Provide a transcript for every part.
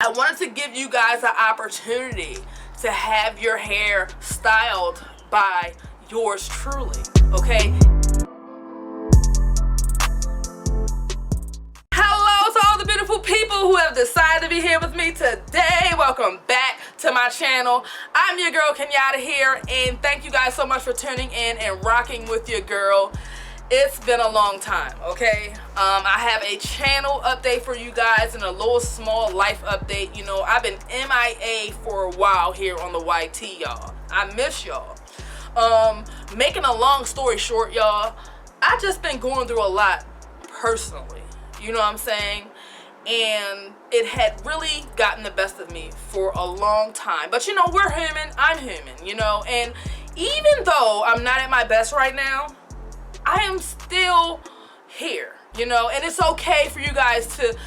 I wanted to give you guys an opportunity to have your hair styled by yours truly, okay? Hello to all the beautiful people who have decided to be here with me today. Welcome back to my channel. I'm your girl Kenyatta here, and thank you guys so much for tuning in and rocking with your girl. It's been a long time, okay? I have a channel update for you guys and a little small life update. You know, I've been MIA for a while here on the YT, y'all. I miss y'all. Making a long story short, y'all, I just been going through a lot personally. You know what I'm saying? And it had really gotten the best of me for a long time. But you know, we're human, I'm human, you know? And even though I'm not at my best right now, I am still here, you know, and it's okay for you guys to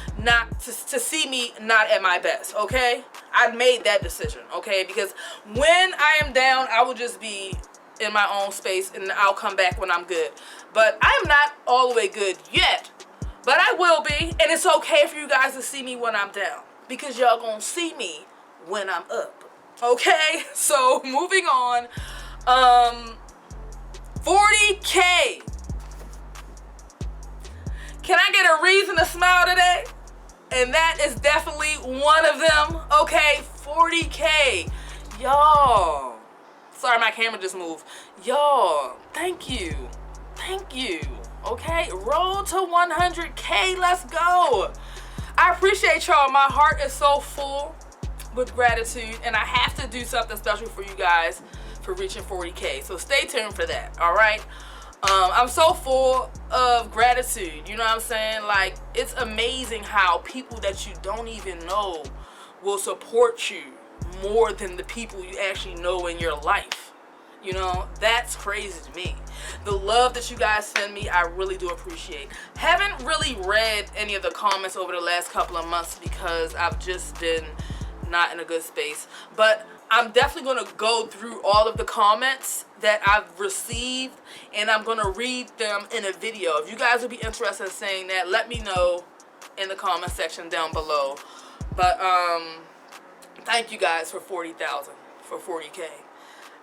see me not at my best, okay? I made that decision, okay? Because when I am down, I will just be in my own space and I'll come back when I'm good. But I am not all the way good yet, but I will be, and it's okay for you guys to see me when I'm down because y'all gonna see me when I'm up, okay? So moving on, 40K. Can I get a reason to smile today? And that is definitely one of them. Okay, 40K. Y'all. Sorry, my camera just moved. Y'all, thank you. Thank you. Okay, roll to 100K. Let's go. I appreciate y'all. My heart is so full with gratitude, and I have to do something special for you guys for reaching 40K. So stay tuned for that, all right? I'm so full of gratitude, you know what I'm saying? Like, it's amazing how people that you don't even know will support you more than the people you actually know in your life. You know, that's crazy to me. The love that you guys send me, I really do appreciate. Haven't really read any of the comments over the last couple of months because I've just been not in a good space. But I'm definitely going to go through all of the comments that I've received, and I'm going to read them in a video. If you guys would be interested in saying that, let me know in the comment section down below. But thank you guys for 40,000, for 40K.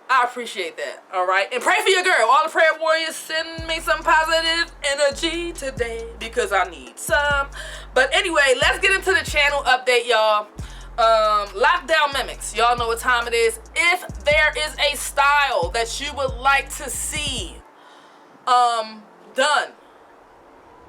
I appreciate that, all right? And pray for your girl. All the prayer warriors, send me some positive energy today because I need some. But anyway, let's get into the channel update, y'all. Lockdown mimics, y'all know what time it is. If there is a style that you would like to see done,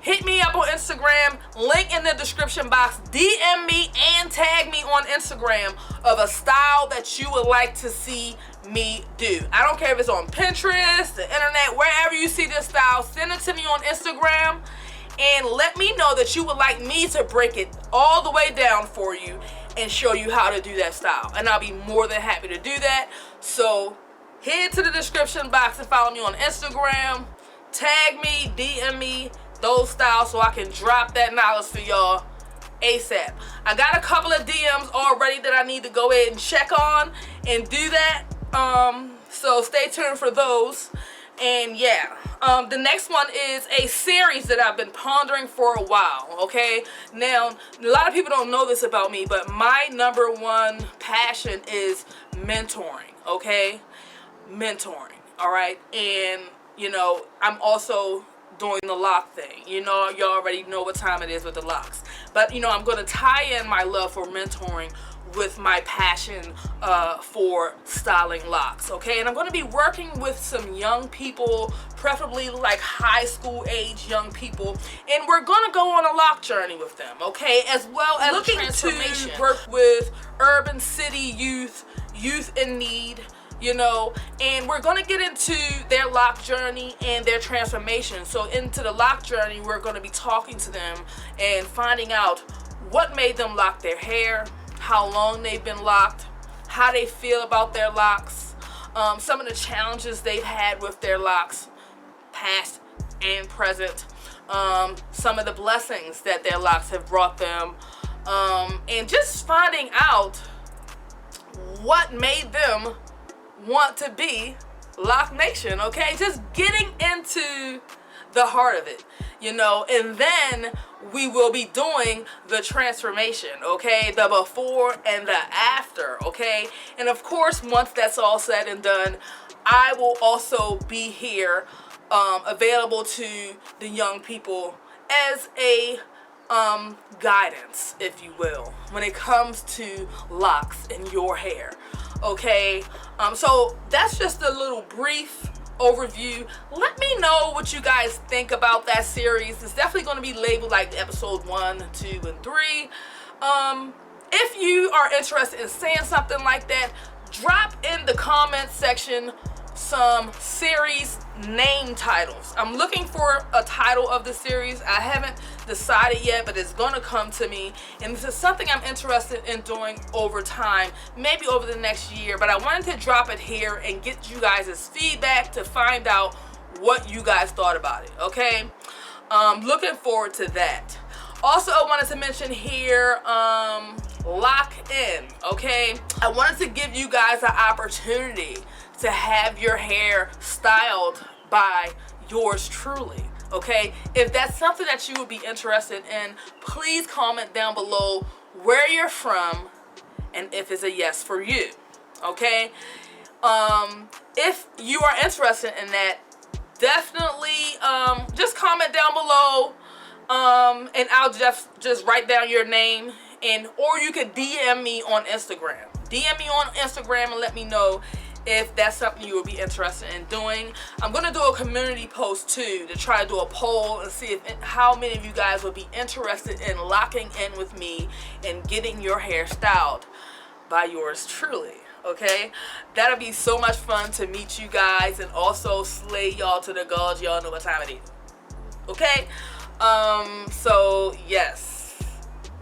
hit me up on Instagram, link in the description box. DM me and tag me on Instagram of a style that you would like to see me do. I don't care if it's on Pinterest, the internet, wherever you see this style, send it to me on Instagram and let me know that you would like me to break it all the way down for you and show you how to do that style, and I'll be more than happy to do that. So head to the description box and follow me on Instagram, tag me, DM me those styles so I can drop that knowledge for y'all ASAP. I got a couple of DMs already that I need to go ahead and check on and do that, so stay tuned for those. And yeah, the next one is a series that I've been pondering for a while, okay? Now, a lot of people don't know this about me, but my #1 passion is mentoring, okay? Mentoring, all right? And, you know, I'm also doing the lock thing. You know, you already know what time it is with the locks. But, you know, I'm going to tie in my love for mentoring with my passion for styling locks, okay? And I'm going to be working with some young people, preferably like high school age young people, and we're going to go on a lock journey with them, okay? As well as looking to work with urban city youth in need, you know, and we're going to get into their lock journey and their transformation. So into the lock journey, we're going to be talking to them and finding out what made them lock their hair, how long they've been locked, how they feel about their locks, some of the challenges they've had with their locks, past and present, some of the blessings that their locks have brought them, and just finding out what made them want to be Loc Nation, okay? Just getting into the heart of it, you know, and then we will be doing the transformation, okay, the before and the after, okay. And of course, once that's all said and done, I will also be here available to the young people as a guidance, if you will, when it comes to locks in your hair, okay. So that's just a little brief overview. Let me know what you guys think about that series. It's definitely going to be labeled like episode 1, 2, and 3. If you are interested in saying something like that, drop in the comment section some series name titles. I'm looking for a title of the series. I haven't decided yet, but it's gonna come to me, and this is something I'm interested in doing over time, maybe over the next year. But I wanted to drop it here and get you guys' feedback to find out what you guys thought about it, okay. Looking forward to that. Also, I wanted to mention here, lock in, okay. I wanted to give you guys an opportunity to have your hair styled by yours truly, okay. If that's something that you would be interested in, please comment down below where you're from and if it's a yes for you, okay. If you are interested in that, definitely just comment down below, and I'll just write down your name, and or you could DM me on Instagram. DM me on Instagram and let me know if that's something you would be interested in doing. I'm gonna do a community post too to try to do a poll and see how many of you guys would be interested in locking in with me and getting your hair styled by yours truly, okay. That'll be so much fun to meet you guys and also slay y'all to the gods. Y'all know what time it is, okay. So yes,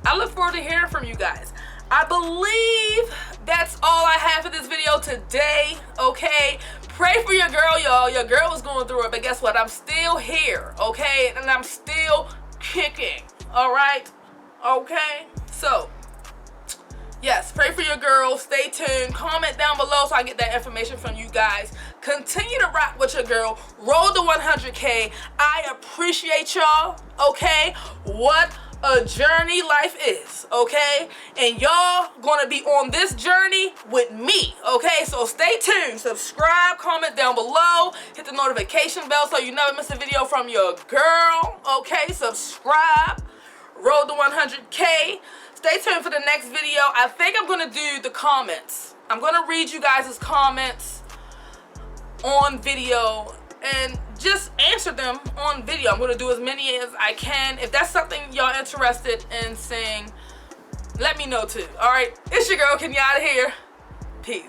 I look forward to hearing from you guys. I believe that's all I have for this video today, okay. Pray for your girl, y'all. Your girl was going through it, but guess what, I'm still here, okay, and I'm still kicking, all right, okay. So yes, pray for your girl. Stay tuned. Comment down below so I get that information from you guys. Continue to rock with your girl. Roll to 100K. I appreciate y'all, okay. What a journey life is, okay, and y'all gonna be on this journey with me, okay. So stay tuned, subscribe, comment down below, hit the notification bell so you never miss a video from your girl, okay. Subscribe, roll to 100K. Stay tuned for the next video. I think I'm gonna do the comments. I'm gonna read you guys' comments on video and just answer them on video. I'm gonna do as many as I can. If that's something y'all interested in seeing, let me know too. All right, it's your girl Kenyatta here. Peace.